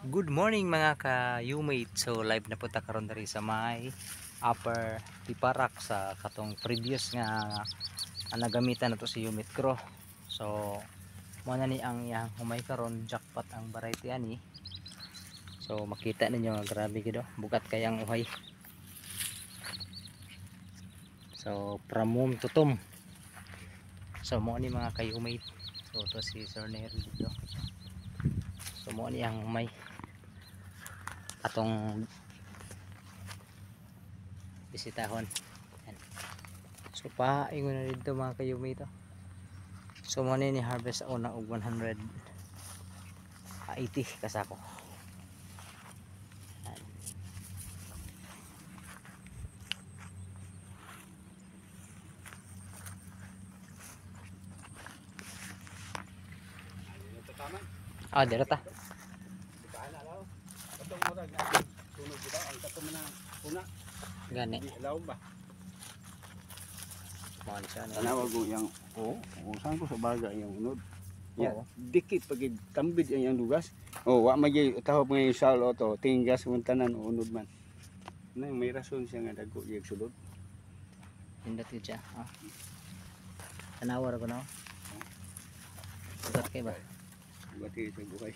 Good morning mga ka-umate. So live na punta karon diri sa may upper Tiparak sa katong previous nga nagamitan nato si Umit Crow. So mo na ni ang yang humay karon jackpot ang variety ani. So makita ninyo nga grabe gid bugat kay ang uhay. So pramum tutom. So mo ni mga ka-umate. So to si Sir Nery dito. So mo ni ang humay atong bisitahon. Yan. So paingon na dito mga kayumito. So mo ni harvest ako na og 180 kasako. Yan. Dira ta. Gani. Mahal siya. Tanawag ko yung saan ko sa baga yung unod. Ya, Oo. dikit pag tambid yung lugas. Wa magay tahop ngayon sa to, tinggas mo tanan unod man. Nang may rason siya nga dagko yung sulod. Pindot yun siya. Tanawar ko na. Bugat kay ba? Bati sa buhay.